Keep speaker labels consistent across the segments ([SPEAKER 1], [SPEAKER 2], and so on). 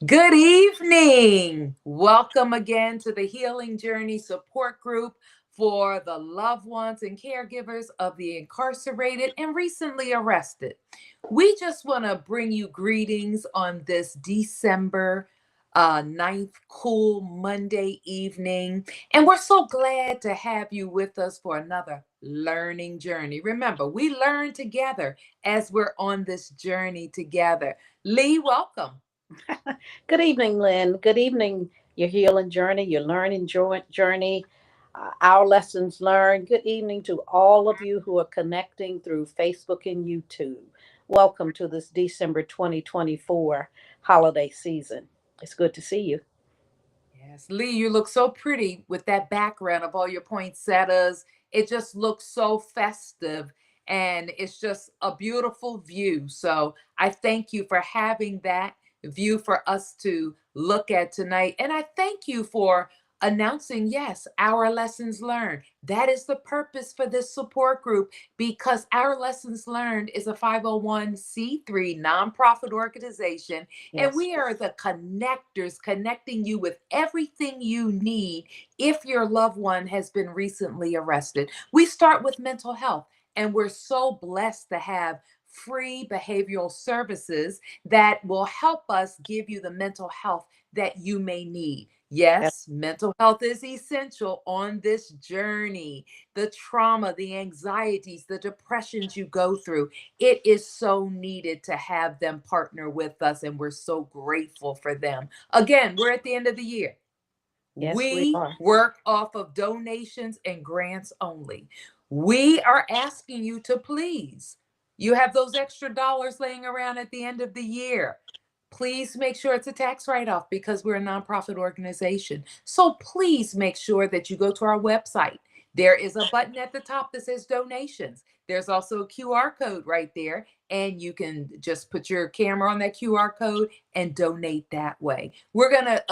[SPEAKER 1] Good evening. Welcome again to the Healing Journey Support Group for the loved ones and caregivers of the incarcerated and recently arrested. We just want to bring you greetings on this December 9th, cool Monday evening. And we're so glad to have you with us for another learning journey. Remember, we learn together as we're on this journey together. Lee, welcome.
[SPEAKER 2] Good evening, Lynn. Good evening, your healing journey, your learning journey, our lessons learned. Good evening to all of you who are connecting through Facebook and YouTube. Welcome to this December 2024 holiday season. It's good to see you.
[SPEAKER 1] Yes, Lee, you look so pretty with that background of all your poinsettias. It just looks so festive and it's just a beautiful view. So I thank you for having that view for us to look at tonight. And I thank you for announcing, yes, our lessons learned. That is the purpose for this support group because our lessons learned is a 501c3 nonprofit organization and
[SPEAKER 2] Yes.
[SPEAKER 1] we are the connectors, connecting you with everything you need if your loved one has been recently arrested. We start with mental health, and we're so blessed to have free behavioral services that will help us give you the mental health that you may need.
[SPEAKER 2] Yes.
[SPEAKER 1] Yes, mental health is essential on this journey. The trauma, the anxieties, the depressions you go through, it is so needed to have them partner with us, and we're so grateful for them. Again, we're at the end of the year.
[SPEAKER 2] Yes, we
[SPEAKER 1] We
[SPEAKER 2] are.
[SPEAKER 1] work off of donations and grants only. We are asking you to please, you have those extra dollars laying around at the end of the year. Please make sure it's a tax write off because we're a nonprofit organization. So please make sure that you go to our website. There is a button at the top that says donations. There's also a QR code right there, and you can just put your camera on that QR code and donate that way. We're gonna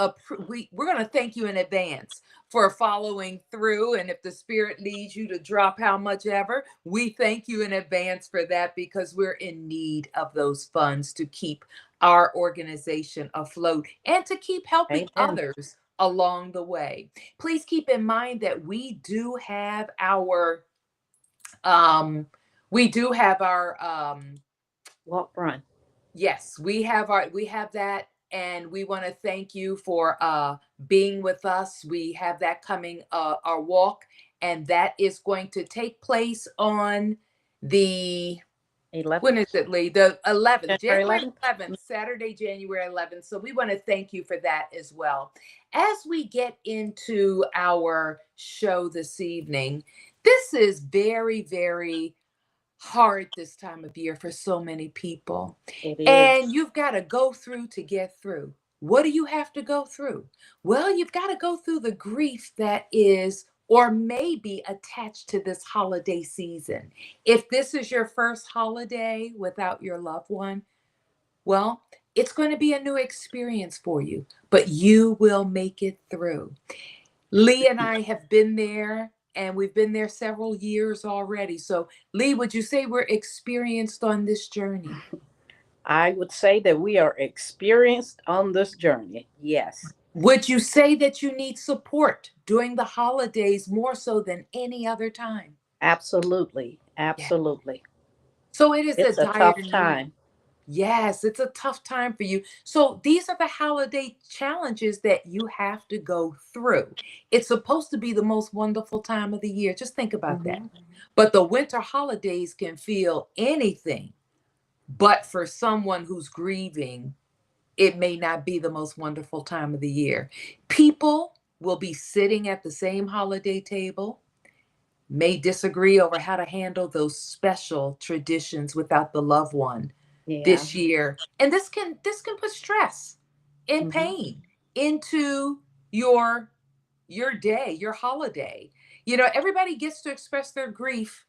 [SPEAKER 1] thank you in advance for following through, and if the spirit leads you to drop how much ever, we thank you in advance for that because we're in need of those funds to keep our organization afloat and to keep helping
[SPEAKER 2] Amen.
[SPEAKER 1] others along the way. Please keep in mind that um we do have our
[SPEAKER 2] Walk, run.
[SPEAKER 1] yes, we have that, and we want to thank you for being with us. We have that coming our walk, and that is going to take place on the,
[SPEAKER 2] 11th,
[SPEAKER 1] when is it, Lee? The 11th,
[SPEAKER 2] January
[SPEAKER 1] January
[SPEAKER 2] 11th.
[SPEAKER 1] 11th, Saturday, January 11th. So we want to thank you for that as well. As we get into our show this evening, this is very, very hard this time of year for so many people.
[SPEAKER 2] It
[SPEAKER 1] And
[SPEAKER 2] is.
[SPEAKER 1] you've got to go through to get through. What do you have to go through? Well, you've got to go through the grief that is or may be attached to this holiday season. If this is your first holiday without your loved one, well, it's going to be a new experience for you, but you will make it through. Lee and I have been there, and we've been there several years already. So, Lee, would you say we're experienced on this journey?
[SPEAKER 2] I would say that we are experienced on this journey. Yes,
[SPEAKER 1] Would you say that you need support during the holidays more so than any other time?
[SPEAKER 2] absolutely.
[SPEAKER 1] Yeah.
[SPEAKER 2] Absolutely.
[SPEAKER 1] So, it is a
[SPEAKER 2] It's a
[SPEAKER 1] dire
[SPEAKER 2] tough
[SPEAKER 1] need.
[SPEAKER 2] time.
[SPEAKER 1] Yes, it's a tough time for you. So, these are the holiday challenges that you have to go through. It's supposed to be the most wonderful time of the year. Just think about that.
[SPEAKER 2] Hmm.
[SPEAKER 1] But the winter holidays can feel anything but for someone who's grieving, it may not be the most wonderful time of the year. People will be sitting at the same holiday table, may disagree over how to handle those special traditions without the loved one
[SPEAKER 2] Yeah.
[SPEAKER 1] this year. And this can put stress and
[SPEAKER 2] Hmm.
[SPEAKER 1] pain into your your day, your holiday. You know, everybody gets to express their grief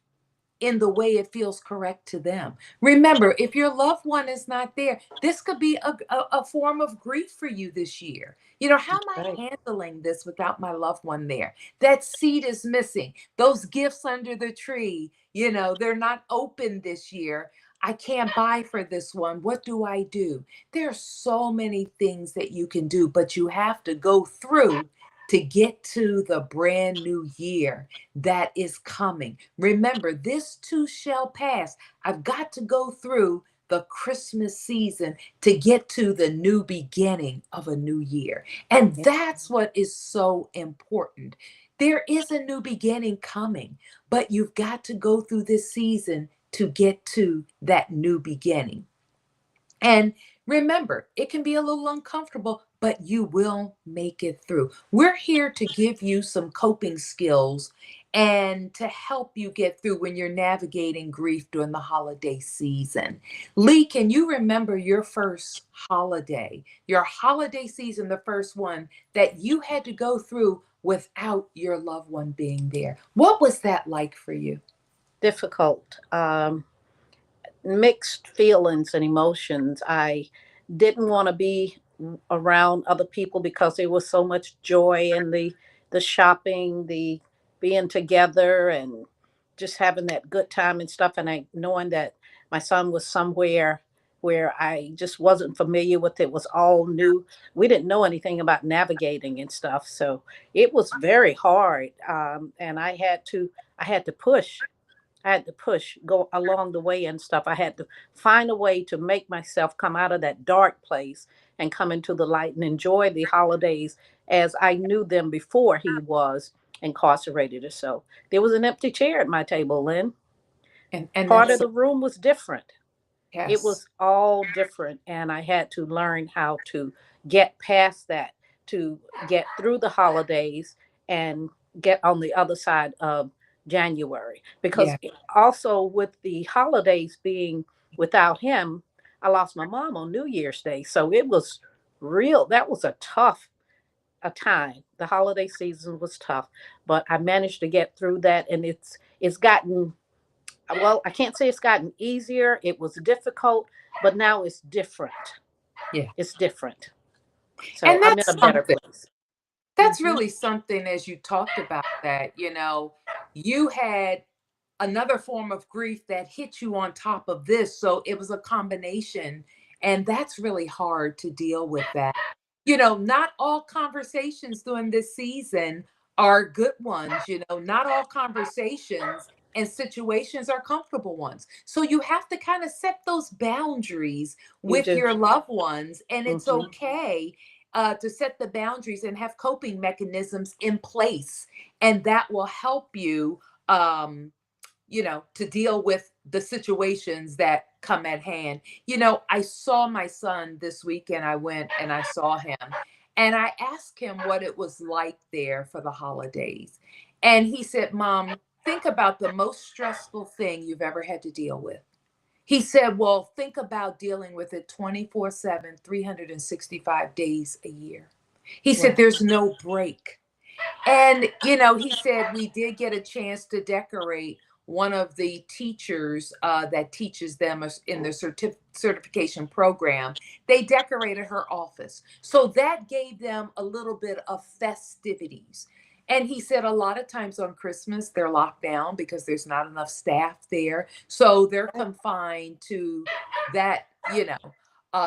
[SPEAKER 1] in the way it feels correct to them. Remember, if your loved one is not there, this could be a form of grief for you this year. You know, how am I
[SPEAKER 2] Right.
[SPEAKER 1] handling this without my loved one there? That seed is missing. Those gifts under the tree, you know, they're not open this year. I can't buy for this one. What do I do? There are so many things that you can do, but you have to go through to get to the brand new year that is coming. Remember, this too shall pass. I've got to go through the Christmas season to get to the new beginning of a new year. And
[SPEAKER 2] Yeah.
[SPEAKER 1] that's what is so important. There is a new beginning coming, but you've got to go through this season to get to that new beginning. And remember, it can be a little uncomfortable, but you will make it through. We're here to give you some coping skills and to help you get through when you're navigating grief during the holiday season. Lee, can you remember your first holiday, your holiday season, the first one that you had to go through without your loved one being there? What was that like for you?
[SPEAKER 2] Difficult. Mixed feelings and emotions. I didn't want to be around other people because there was so much joy in the shopping, the being together, and just having that good time and stuff. And I knowing that my son was somewhere where I just wasn't familiar with, it was all new. We didn't know anything about navigating and stuff, so it was very hard. And I had to push. I had to push, go along the way and stuff. I had to find a way to make myself come out of that dark place and come into the light and enjoy the holidays as I knew them before he was incarcerated or so. There was an empty chair at my table, Lynn.
[SPEAKER 1] And
[SPEAKER 2] Part
[SPEAKER 1] that's
[SPEAKER 2] of
[SPEAKER 1] so,
[SPEAKER 2] the room was different. It
[SPEAKER 1] yes,
[SPEAKER 2] was all different, and I had to learn how to get past that, to get through the holidays and get on the other side of January. Because
[SPEAKER 1] yeah,
[SPEAKER 2] also with the holidays being without him, I lost my mom on New Year's Day, so it was real. That was a tough a time. The holiday season was tough, but I managed to get through that, and it's gotten, well, I can't say it's gotten easier. It was difficult, but now it's different.
[SPEAKER 1] yeah.
[SPEAKER 2] It's different. So
[SPEAKER 1] And
[SPEAKER 2] I'm in a
[SPEAKER 1] that's
[SPEAKER 2] better
[SPEAKER 1] something.
[SPEAKER 2] place.
[SPEAKER 1] That's
[SPEAKER 2] Hmm.
[SPEAKER 1] really something as you talked about that, you had another form of grief that hit you on top of this. So it was a combination. And that's really hard to deal with that. Not all conversations during this season are good ones. Not all conversations and situations are comfortable ones. So you have to kind of set those boundaries
[SPEAKER 2] You
[SPEAKER 1] with
[SPEAKER 2] do.
[SPEAKER 1] your loved ones. And it's
[SPEAKER 2] Hmm.
[SPEAKER 1] okay to set the boundaries and have coping mechanisms in place. And that will help you. To deal with the situations that come at hand. I saw my son this weekend. I went and I saw him and I asked him what it was like there for the holidays. And he said, Mom, think about the most stressful thing you've ever had to deal with. He said, well, think about dealing with it 24/7, 365 days a year. He said,
[SPEAKER 2] Wow.
[SPEAKER 1] there's no break. And, he said we did get a chance to decorate one of the teachers that teaches them in the certification program. They decorated her office. So that gave them a little bit of festivities. And he said a lot of times on Christmas, they're locked down because there's not enough staff there. So they're confined to that,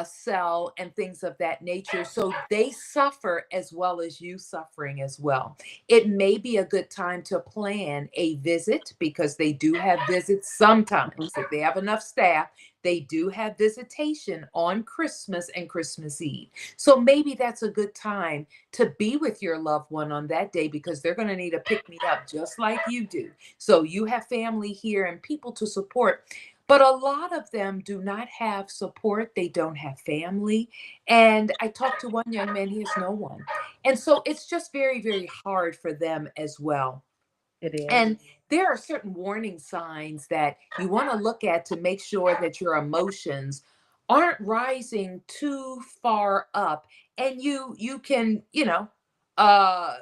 [SPEAKER 1] cell and things of that nature. So they suffer as well as you suffering as well. It may be a good time to plan a visit because they do have visits sometimes. If they have enough staff, they do have visitation on Christmas and Christmas Eve. So maybe that's a good time to be with your loved one on that day because they're going to need a pick me up just like you do. So you have family here and people to support. But a lot of them do not have support. They don't have family. And I talked to one young man, he has no one. And so it's just very, very hard for them as well.
[SPEAKER 2] It is.
[SPEAKER 1] And there are certain warning signs that you want to look at to make sure that your emotions aren't rising too far up and you can, uh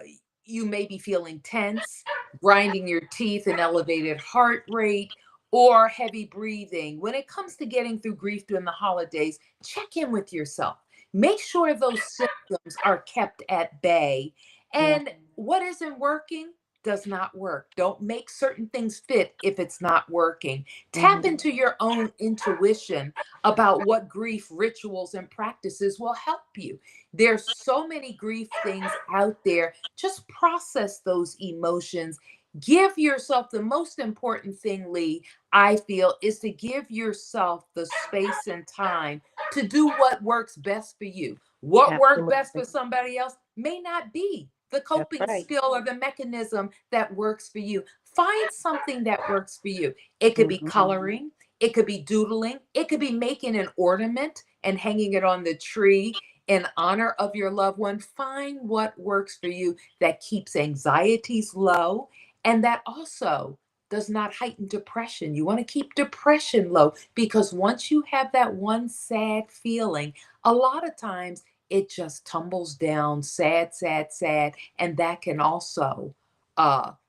[SPEAKER 1] you may be feeling tense, grinding your teeth, an elevated heart rate, or heavy breathing. When it comes to getting through grief during the holidays, check in with yourself. Make sure those symptoms are kept at bay.
[SPEAKER 2] Yeah.
[SPEAKER 1] And what isn't working, does not work. Don't make certain things fit if it's not working. Tap
[SPEAKER 2] Mm-hmm.
[SPEAKER 1] into your own intuition about what grief rituals and practices will help you. There's so many grief things out there. Just process those emotions. Give yourself the most important thing, Lee, I feel, is to give yourself the space and time to do what works best for you. What worked best
[SPEAKER 2] Absolutely.
[SPEAKER 1] for somebody else may not be the
[SPEAKER 2] That's
[SPEAKER 1] coping
[SPEAKER 2] right.
[SPEAKER 1] skill or the mechanism that works for you. Find something that works for you. It could be
[SPEAKER 2] Mm-hmm.
[SPEAKER 1] coloring, it could be doodling, it could be making an ornament and hanging it on the tree in honor of your loved one. Find what works for you that keeps anxieties low and that also does not heighten depression. You want to keep depression low because once you have that one sad feeling, a lot of times it just tumbles down, sad, sad, sad. And that can also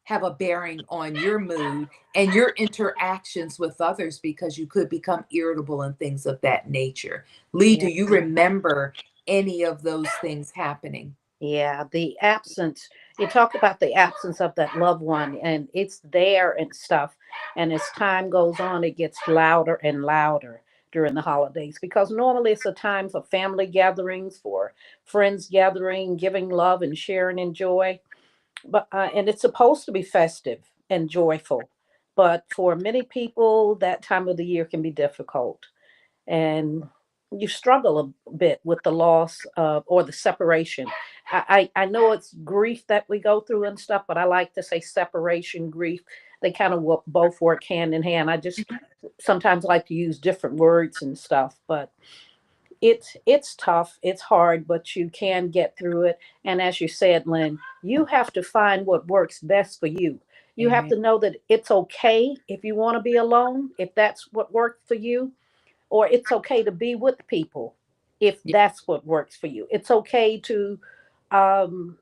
[SPEAKER 1] have a bearing on your mood and your interactions with others because you could become irritable and things of that nature. Lee,
[SPEAKER 2] Yeah.
[SPEAKER 1] do you remember any of those things happening?
[SPEAKER 2] Yeah, the absence, you talk about the absence of that loved one, and it's there and stuff. And as time goes on, it gets louder and louder during the holidays because normally it's a time for family gatherings, for friends gathering, giving love and sharing in joy. But and it's supposed to be festive and joyful. But for many people, that time of the year can be difficult, and you struggle a bit with the loss or the separation. I know it's grief that we go through and stuff, but I like to say separation grief. They kind of both work hand in hand. I just
[SPEAKER 1] Mhm.
[SPEAKER 2] sometimes like to use different words and stuff, but it's tough, it's hard, but you can get through it. And as you said, Lynn, you have to find what works best for you. You have
[SPEAKER 1] Amen.
[SPEAKER 2] to know that it's okay if you want to be alone, if that's what worked for you, or it's okay to be with people if
[SPEAKER 1] Yeah.
[SPEAKER 2] that's what works for you. It's okay to um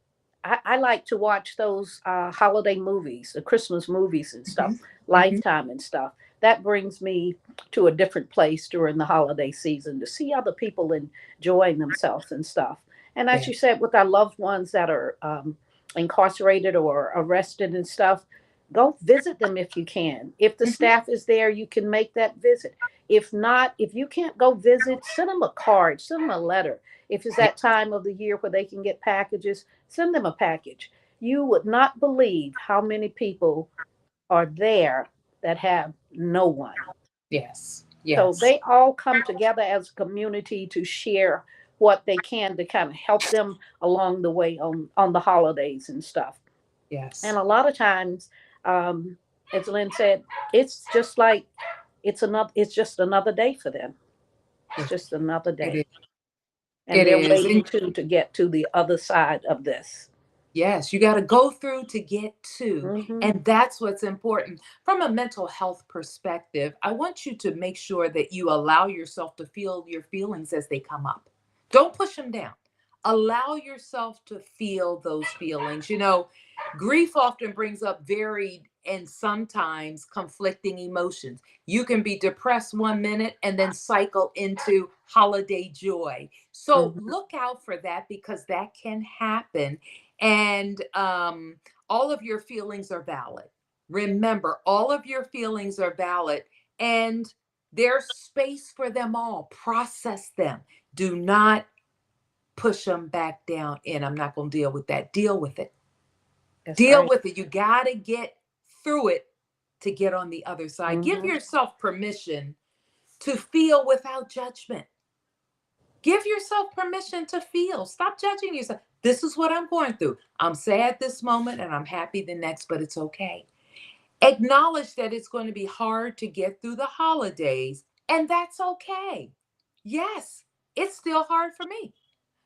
[SPEAKER 2] I like to watch those holiday movies, the Christmas movies and stuff,
[SPEAKER 1] Mhm. Mhm.
[SPEAKER 2] Lifetime and stuff. That brings me to a different place during the holiday season to see other people enjoying themselves and stuff. And as
[SPEAKER 1] Yeah.
[SPEAKER 2] you said, with our loved ones that are incarcerated or arrested and stuff, go visit them if you can. If the
[SPEAKER 1] Mhm.
[SPEAKER 2] staff is there, you can make that visit. If not, if you can't go visit, send them a card, send them a letter. If it's
[SPEAKER 1] Yeah.
[SPEAKER 2] that time of the year where they can get packages, send them a package. You would not believe how many people are there that have no one.
[SPEAKER 1] Yes.
[SPEAKER 2] So
[SPEAKER 1] Yes.
[SPEAKER 2] they all come together as a community to share what they can to kind of help them along the way on the holidays and stuff. And
[SPEAKER 1] Yes.
[SPEAKER 2] a lot of times, um, as Lynn said, it's just like it's just another day for them. It's
[SPEAKER 1] It,
[SPEAKER 2] just another
[SPEAKER 1] it
[SPEAKER 2] day.
[SPEAKER 1] is.
[SPEAKER 2] And
[SPEAKER 1] It
[SPEAKER 2] they're
[SPEAKER 1] is.
[SPEAKER 2] waiting
[SPEAKER 1] And
[SPEAKER 2] to get to the other side of this.
[SPEAKER 1] yes, you got to go through to get to.
[SPEAKER 2] Hmm.
[SPEAKER 1] And that's what's important. From a mental health perspective, I want you to make sure that you allow yourself to feel your feelings as they come up. Don't push them down. Allow yourself to feel those feelings. Grief often brings up varied and sometimes conflicting emotions. You can be depressed 1 minute and then cycle into holiday joy. So
[SPEAKER 2] Hmm.
[SPEAKER 1] look out for that because that can happen. And all of your feelings are valid. Remember, all of your feelings are valid and there's space for them all. Process them. Do not push them back down in. I'm not going to deal with that. Deal with it.
[SPEAKER 2] That's
[SPEAKER 1] Deal
[SPEAKER 2] right.
[SPEAKER 1] with it. You got to get through it to get on the other side. Give
[SPEAKER 2] Hmm.
[SPEAKER 1] yourself permission to feel without judgment. Give yourself permission to feel. Stop judging yourself. This is what I'm going through. I'm sad this moment and I'm happy the next, but it's okay. Acknowledge that it's going to be hard to get through the holidays, and that's okay. Yes, it's still hard for me,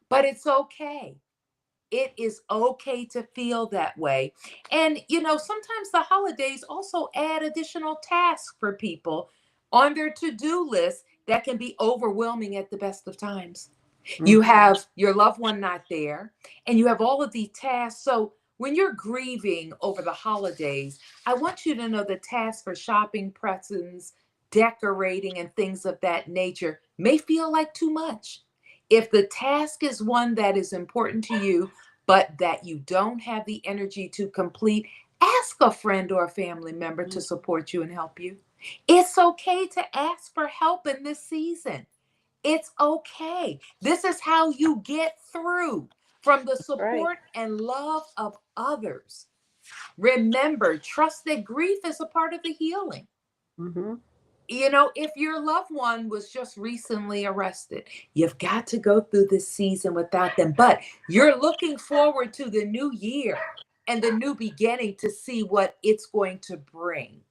[SPEAKER 1] but it's okay. It is okay to feel that way. And, sometimes the holidays also add additional tasks for people on their to do list that can be overwhelming at the best of times. You
[SPEAKER 2] Hmm.
[SPEAKER 1] have your loved one not there, and you have all of these tasks. So when you're grieving over the holidays, I want you to know the tasks for shopping, presents, decorating, and things of that nature may feel like too much. If the task is one that is important to you, but that you don't have the energy to complete, Ask a friend or a family member to
[SPEAKER 2] Mhm.
[SPEAKER 1] support you and help you. It's okay to ask for help in this season. It's okay. This is how you get through from the
[SPEAKER 2] Right.
[SPEAKER 1] support and love of others. Remember, trust that grief is a part of the healing.
[SPEAKER 2] Hmm.
[SPEAKER 1] If your loved one was just recently arrested, you've got to go through this season without them. But you're looking forward to the new year and the new beginning to see what it's going to bring.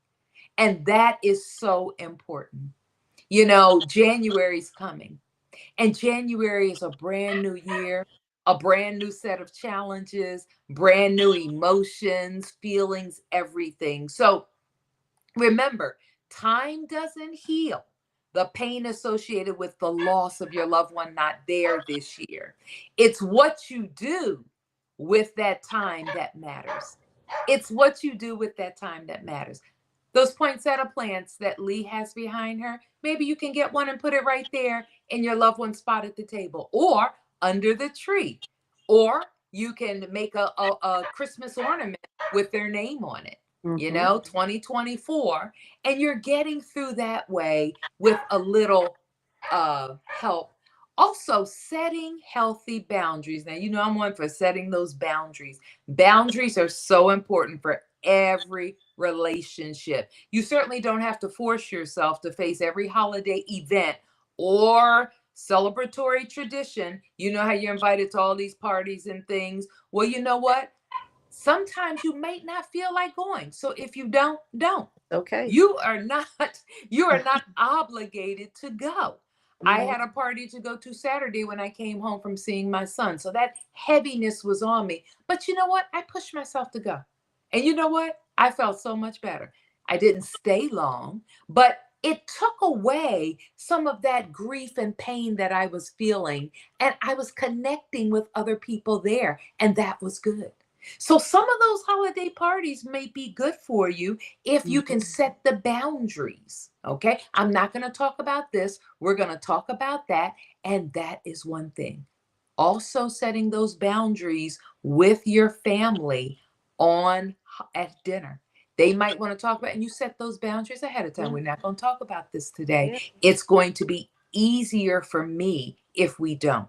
[SPEAKER 1] And that is so important. January's coming, and January is a brand new year, a brand new set of challenges, brand new emotions, feelings, everything. So, remember, time doesn't heal the pain associated with the loss of your loved one not there this year. It's what you do with that time that matters. It's what you do with that time that matters. Those poinsettia plants that Lee has behind her, maybe you can get one and put it right there in your loved one's spot at the table or under the tree. Or you can make a Christmas ornament with their name on it,
[SPEAKER 2] Hmm.
[SPEAKER 1] 2024. And you're getting through that way with a little help. Also, setting healthy boundaries. Now, I'm one for setting those boundaries. Boundaries are so important for every relationship. You certainly don't have to force yourself to face every holiday event or celebratory tradition. You know how you're invited to all these parties and things. Well, you know what? Sometimes you might not feel like going. So if you don't.
[SPEAKER 2] Okay.
[SPEAKER 1] You are not you are not obligated to go. I
[SPEAKER 2] Right.
[SPEAKER 1] had a party to go to Saturday when I came home from seeing my son. So that heaviness was on me. But you know what? I pushed myself to go. And you know what? I felt so much better. I didn't stay long, but it took away some of that grief and pain that I was feeling. And I was connecting with other people there. And that was good. So some of those holiday parties may be good for you if you can
[SPEAKER 2] Hmm.
[SPEAKER 1] set the boundaries. Okay. I'm not going to talk about this. We're going to talk about that. And that is one thing. Also, setting those boundaries with your family on at dinner. They might want to talk about, and you set those boundaries ahead of time.
[SPEAKER 2] Yeah.
[SPEAKER 1] We're not going to talk about this today.
[SPEAKER 2] Yeah.
[SPEAKER 1] It's going to be easier for me if we don't.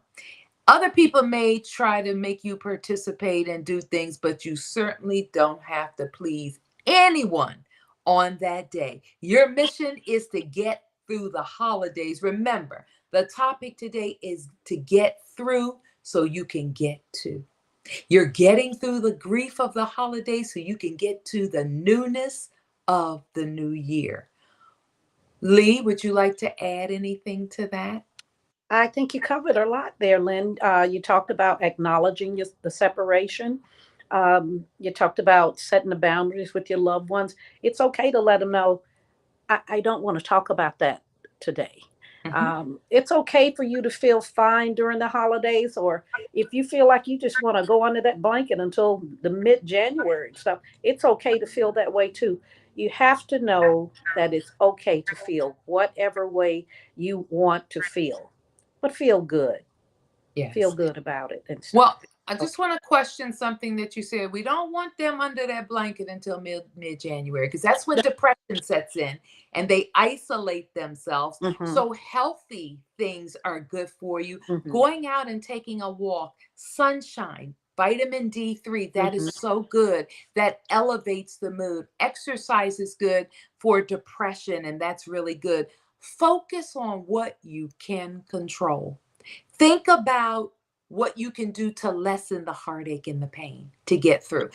[SPEAKER 1] Other people may try to make you participate and do things, but you certainly don't have to please anyone on that day. Your mission is to get through the holidays. Remember, the topic today is to get through so you can get to. You're getting through the grief of the holidays so you can get to the newness of the new year. Lee, would you like to add anything to that?
[SPEAKER 2] I think you covered a lot there, Lynn. You talked about acknowledging the separation. You talked about setting the boundaries with your loved ones. It's okay to let them know, I don't want to talk about that today.
[SPEAKER 1] Mhm.
[SPEAKER 2] It's okay for you to feel fine during the holidays, or if you feel like you just want to go under that blanket until the mid-January and stuff, it's okay to feel that way too. You have to know that it's okay to feel whatever way you want to feel, but feel good. Feel
[SPEAKER 1] Yes.
[SPEAKER 2] good about it and stuff.
[SPEAKER 1] Well, I
[SPEAKER 2] Okay.
[SPEAKER 1] just want to question something that you said. We don't want them under that blanket until mid January because that's when depression sets in and they isolate themselves.
[SPEAKER 2] Mm-hmm.
[SPEAKER 1] So healthy things are good for you.
[SPEAKER 2] Mm-hmm.
[SPEAKER 1] Going out and taking a walk, sunshine, vitamin D3, that
[SPEAKER 2] Mm-hmm.
[SPEAKER 1] is so good. That elevates the mood. Exercise is good for depression, and that's really good. Focus on what you can control. Think about what you can do to lessen the heartache and the pain to get through.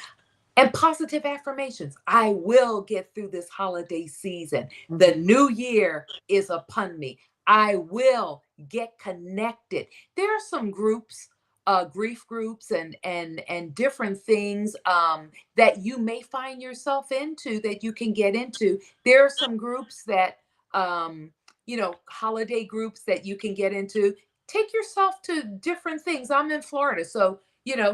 [SPEAKER 1] And positive affirmations. I will get through this holiday season. The
[SPEAKER 2] Mm-hmm.
[SPEAKER 1] new year is upon me. I will get connected. There are some groups, grief groups and different things that you may find yourself into that you can get into. There are some groups that holiday groups that you can get into. Take yourself to different things. I'm in Florida, so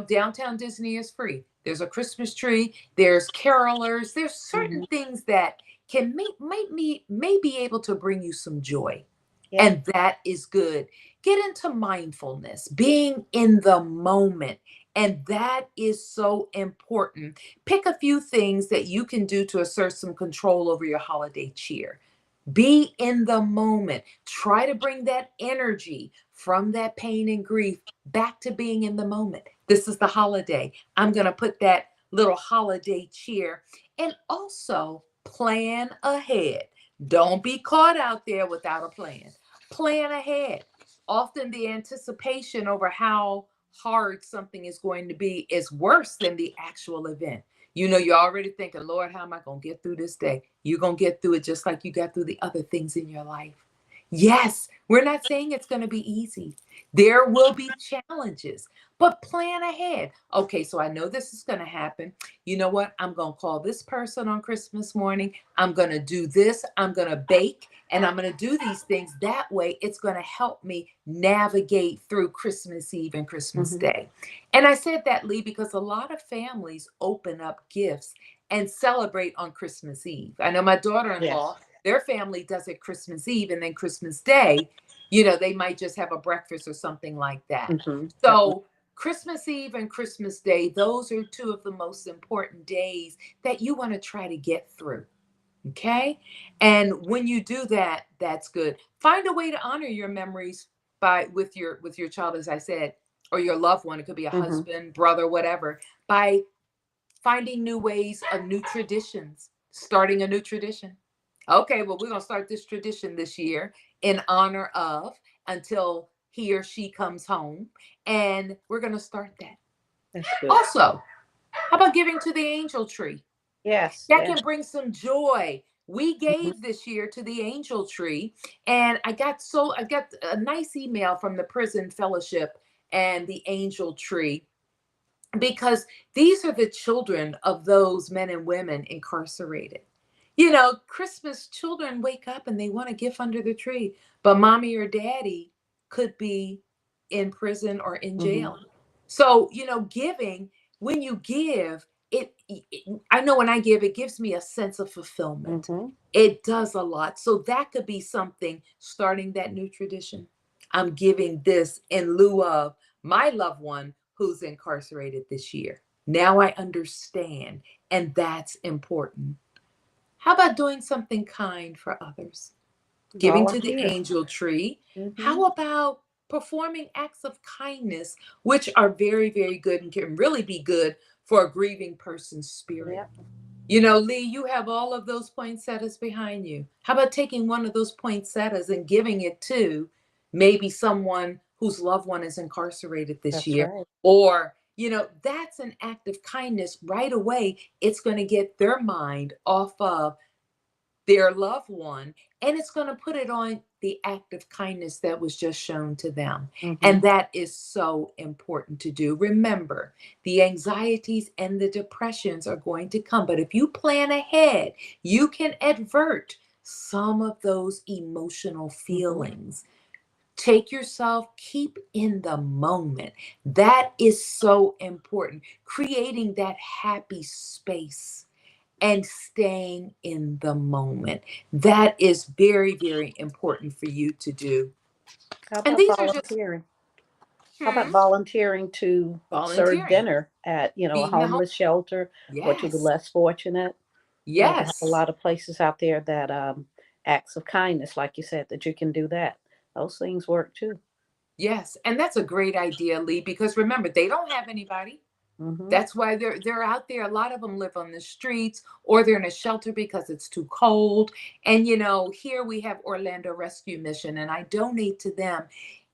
[SPEAKER 1] downtown Disney is free. There's a Christmas tree, there's carolers, there's certain
[SPEAKER 2] Mm-hmm.
[SPEAKER 1] things that can may be able to bring you some joy.
[SPEAKER 2] Yeah.
[SPEAKER 1] And that is good. get into mindfulness, being in the moment. And that is so important. Pick a few things that you can do to assert some control over your holiday cheer. Be in the moment. Try to bring that energy from that pain and grief back to being in the moment. This is the holiday. I'm going to put that little holiday cheer, and also plan ahead. Don't be caught out there without a plan. Plan ahead. Often the anticipation over how hard something is going to be is worse than the actual event. You're already thinking, Lord, how am I going to get through this day? You're going to get through it just like you got through the other things in your life. Yes, we're not saying it's going to be easy. There will be challenges, but plan ahead. Okay, so I know this is going to happen. You know what? I'm going to call this person on Christmas morning. I'm going to do this. I'm going to bake and I'm going to do these things. That way, it's going to help me navigate through Christmas Eve and Christmas
[SPEAKER 2] Hmm.
[SPEAKER 1] Day. And I said that, Lee, because a lot of families open up gifts and celebrate on Christmas Eve. I know my daughter in law,
[SPEAKER 2] Yes.
[SPEAKER 1] their family does it Christmas Eve, and then Christmas Day, they might just have a breakfast or something like that.
[SPEAKER 2] Hmm.
[SPEAKER 1] So, Christmas Eve and Christmas Day, those are two of the most important days that you want to try to get through. Okay. And when you do that, that's good. Find a way to honor your memories by with your child, as I said, or your loved one. It could be a
[SPEAKER 2] Hmm.
[SPEAKER 1] husband, brother, whatever, by finding new ways of new traditions, starting a new tradition. Okay, well, we're going to start this tradition this year in honor of until he or she comes home. And we're going to start that.
[SPEAKER 2] That's good.
[SPEAKER 1] Also, how about giving to the angel tree?
[SPEAKER 2] Yes.
[SPEAKER 1] That
[SPEAKER 2] Yes.
[SPEAKER 1] can bring some joy. We
[SPEAKER 2] Hmm.
[SPEAKER 1] gave this year to the angel tree, and I got a nice email from the prison fellowship and the angel tree, because these are the children of those men and women incarcerated. Christmas children wake up and they want a gift under the tree, but mommy or daddy could be in prison or in
[SPEAKER 2] Hmm.
[SPEAKER 1] jail. So, giving, when you give, I know when I give, it gives me a sense of fulfillment.
[SPEAKER 2] Hmm.
[SPEAKER 1] It does a lot. So that could be something, starting that new tradition. I'm giving this in lieu of my loved one who's incarcerated this year. Now I understand, and that's important. How about doing something kind for others? Giving to the
[SPEAKER 2] Volunteer.
[SPEAKER 1] angel tree.
[SPEAKER 2] Hmm.
[SPEAKER 1] How about performing acts of kindness, which are very, very good and can really be good for a grieving person's spirit?
[SPEAKER 2] Yep.
[SPEAKER 1] Lee, you have all of those poinsettias behind you. How about taking one of those poinsettias and giving it to maybe someone whose loved one is incarcerated this
[SPEAKER 2] That's
[SPEAKER 1] year?
[SPEAKER 2] right.
[SPEAKER 1] Or, that's an act of kindness right away. It's going to get their mind off of their loved one, and it's going to put it on the act of kindness that was just shown to them.
[SPEAKER 2] Hmm.
[SPEAKER 1] And that is so important to do. Remember, the anxieties and the depressions are going to come, but if you plan ahead, you can avert some of those emotional
[SPEAKER 2] Hmm.
[SPEAKER 1] feelings. Take yourself, keep in the moment. That is so important. Creating that happy space and staying in the moment. That is very, very important for you to do.
[SPEAKER 2] How
[SPEAKER 1] And
[SPEAKER 2] about
[SPEAKER 1] these are just
[SPEAKER 2] volunteering? How about
[SPEAKER 1] hmm,
[SPEAKER 2] volunteering to serve
[SPEAKER 1] volunteering,
[SPEAKER 2] dinner at, a
[SPEAKER 1] feeding the home.
[SPEAKER 2] homeless shelter or to the
[SPEAKER 1] Yes,
[SPEAKER 2] less fortunate? They have a
[SPEAKER 1] yes,
[SPEAKER 2] lot of places out there that acts of kindness, like you said, that you can do that. Those things work too.
[SPEAKER 1] yes. And that's a great idea, Lee, because remember, they don't have anybody.
[SPEAKER 2] Hmm.
[SPEAKER 1] That's why they're out there. A lot of them live on the streets or they're in a shelter because it's too cold. And here we have Orlando Rescue Mission, and I donate to them.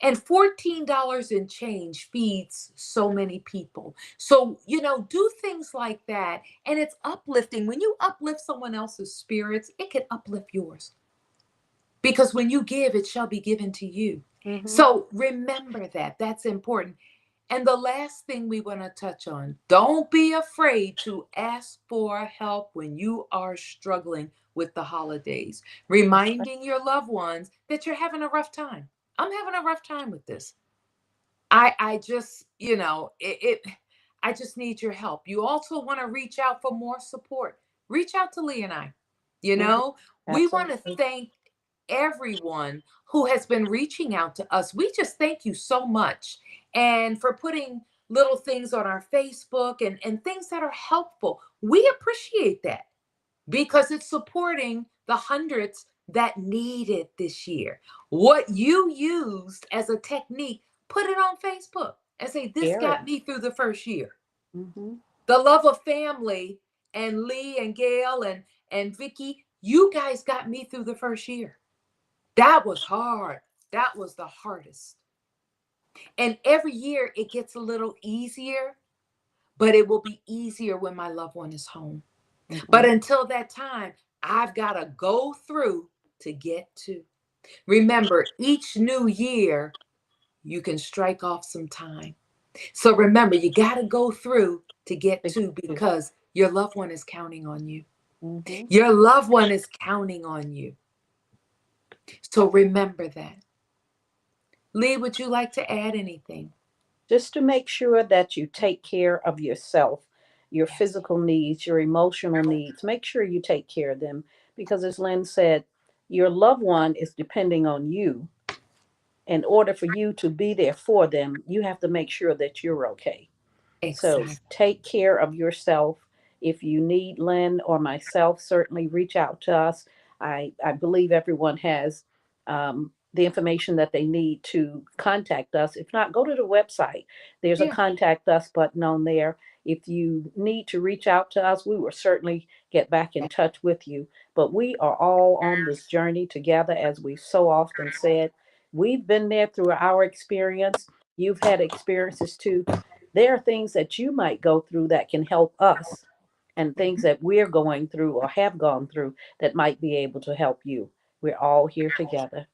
[SPEAKER 1] And $14 in change feeds so many people. So, do things like that. And it's uplifting. When you uplift someone else's spirits, it can uplift yours. Because when you give, it shall be given to you.
[SPEAKER 2] Hmm.
[SPEAKER 1] So remember that. That's important. And the last thing we want to touch on, don't be afraid to ask for help when you are struggling with the holidays,
[SPEAKER 2] That's right.
[SPEAKER 1] reminding your loved ones that you're having a rough time. I'm having a rough time with this. I just, I just need your help. You also want to reach out for more support. Reach out to Lee and I. You
[SPEAKER 2] Hmm.
[SPEAKER 1] know, we want to
[SPEAKER 2] Absolutely.
[SPEAKER 1] thank everyone who has been reaching out to us. We just thank you so much, and for putting little things on our Facebook and things that are helpful. We appreciate that because it's supporting the hundreds that need it this year. What you used as a technique, put it on Facebook and say, this
[SPEAKER 2] Share it.
[SPEAKER 1] got me through the first year.
[SPEAKER 2] Hmm.
[SPEAKER 1] The love of family, and Lee and Gail and Vicky, you guys got me through the first year. That was hard. That was the hardest. And every year it gets a little easier, but it will be easier when my loved one is home. But
[SPEAKER 2] Hmm.
[SPEAKER 1] until that time, I've got to go through to get to. Remember, each new year, you can strike off some time. So remember, you got to go through to get to, because your loved one is counting on you.
[SPEAKER 2] Hmm.
[SPEAKER 1] Your loved one is counting on you. So remember that. Lee, would you like to add anything?
[SPEAKER 2] Just to make sure that you take care of yourself, your
[SPEAKER 1] Yes.
[SPEAKER 2] physical needs, your emotional needs. Make sure you take care of them because, as Lynn said, your loved one is depending on you. In order for you to be there for them, you have to make sure that you're okay. So
[SPEAKER 1] Exactly.
[SPEAKER 2] take care of yourself. If you need Lynn or myself, certainly reach out to us. I believe everyone has the information that they need to contact us. If not, go to the website. There's a
[SPEAKER 1] Yeah.
[SPEAKER 2] contact us button on there. If you need to reach out to us, we will certainly get back in touch with you. But we are all on this journey together, as we've so often said. We've been there through our experience. You've had experiences too. There are things that you might go through that can help us, and things that we're going through or have gone through that might be able to help you. We're all here together.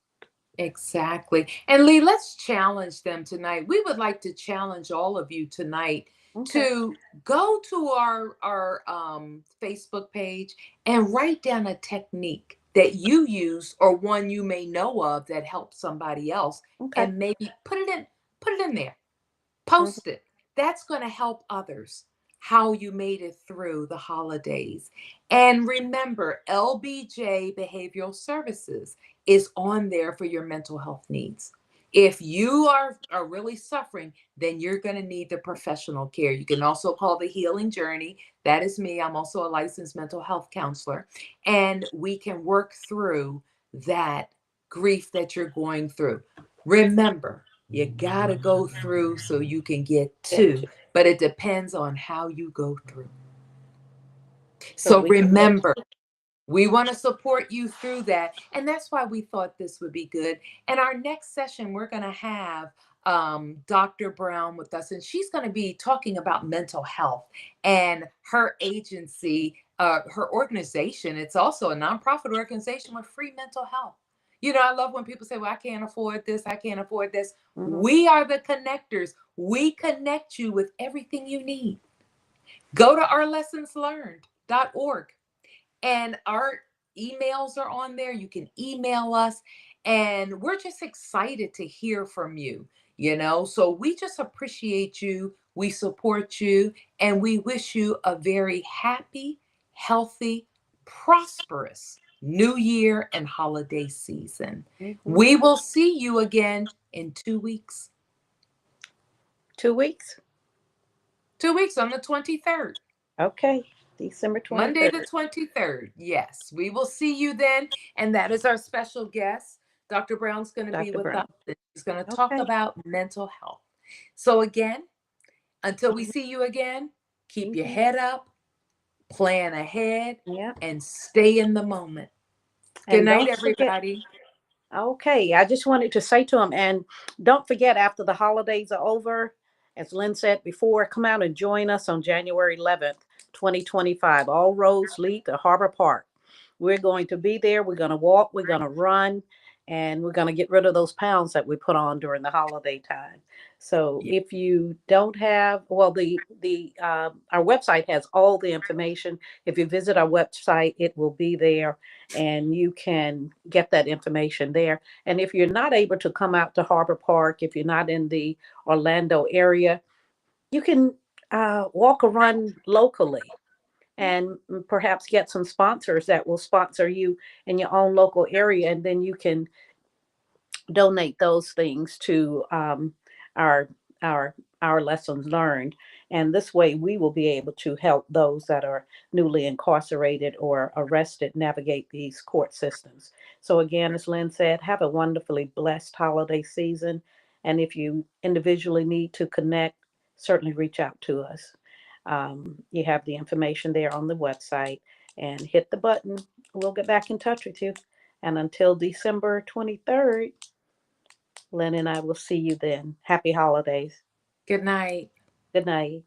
[SPEAKER 1] Exactly. And Lee, let's challenge them tonight. We would like to challenge all of you tonight
[SPEAKER 2] Okay.
[SPEAKER 1] to go to our Facebook page and write down a technique that you use or one you may know of that helps somebody else,
[SPEAKER 2] Okay.
[SPEAKER 1] and maybe put it in there.
[SPEAKER 2] Mhm.
[SPEAKER 1] Post it. That's going to help others how you made it through the holidays. And remember, LBJ Behavioral Services is on there for your mental health needs. If you are really suffering, then you're going to need the professional care. You can also call the Healing Journey. That is me. I'm also a licensed mental health counselor. And we can work through that grief that you're going through. Remember, you got to go through so you can get
[SPEAKER 2] Get
[SPEAKER 1] to,
[SPEAKER 2] to
[SPEAKER 1] but it depends on how you go through.
[SPEAKER 2] so
[SPEAKER 1] So
[SPEAKER 2] we can get
[SPEAKER 1] remember, we want to support you through that. And that's why we thought this would be good. And our next session, we're going to have Dr. Brown with us, and she's going to be talking about mental health and her agency, her organization. It's also a nonprofit organization with free mental health. You know, I love when people say, well, I can't afford this, I can't afford this.
[SPEAKER 2] hmm
[SPEAKER 1] We are the connectors. We connect you with everything you need. Go to ourlessonslearned.org, and our emails are on there. You can email us, and we're just excited to hear from you, you know. So we just appreciate you, we support you, and we wish you a very happy, healthy, prosperous new year and holiday season.
[SPEAKER 2] hmm
[SPEAKER 1] We will see you again in 2 weeks.
[SPEAKER 2] 2 weeks.
[SPEAKER 1] 2 weeks on the 23rd.
[SPEAKER 2] Okay. December
[SPEAKER 1] Monday the
[SPEAKER 2] 23rd.
[SPEAKER 1] 23rd. Yes, we will see you then. And that is our special guest. Dr. Brown's going to be
[SPEAKER 2] Dr.
[SPEAKER 1] with us.
[SPEAKER 2] Brown.
[SPEAKER 1] She's going to talk
[SPEAKER 2] Okay.
[SPEAKER 1] about mental health. So, again, until we
[SPEAKER 2] hmm
[SPEAKER 1] see you again, keep your
[SPEAKER 2] hmm
[SPEAKER 1] head up, plan ahead,
[SPEAKER 2] Yeah.
[SPEAKER 1] and stay in the moment. Good
[SPEAKER 2] And
[SPEAKER 1] night,
[SPEAKER 2] don't forget.
[SPEAKER 1] everybody.
[SPEAKER 2] Okay, I just wanted to say to him, and don't forget, after the holidays are over, as Lynn said before, come out and join us on January 11th, 2025. All roads lead to Harbor Park. We're going to be there. We're going to walk, we're going to run, and we're going to get rid of those pounds that we put on during the holiday time. So
[SPEAKER 1] Yeah.
[SPEAKER 2] if you don't have, well, the our website has all the information. If you visit our website, it will be there, and you can get that information there. And if you're not able to come out to Harbor Park, if you're not in the Orlando area, you can walk or run locally. and perhaps get some sponsors that will sponsor you in your own local area, and then you can donate those things to our our our lessons learned, and this way we will be able to help those that are newly incarcerated or arrested navigate these court systems. So again, as Lynn said, have a wonderfully blessed holiday season, and if you individually need to connect, certainly reach out to us. You have the information there on the website, and hit the button. We'll get back in touch with you, and until December 23rd, Lynn and I will see you then. Happy holidays.
[SPEAKER 1] Good night.
[SPEAKER 2] Good night.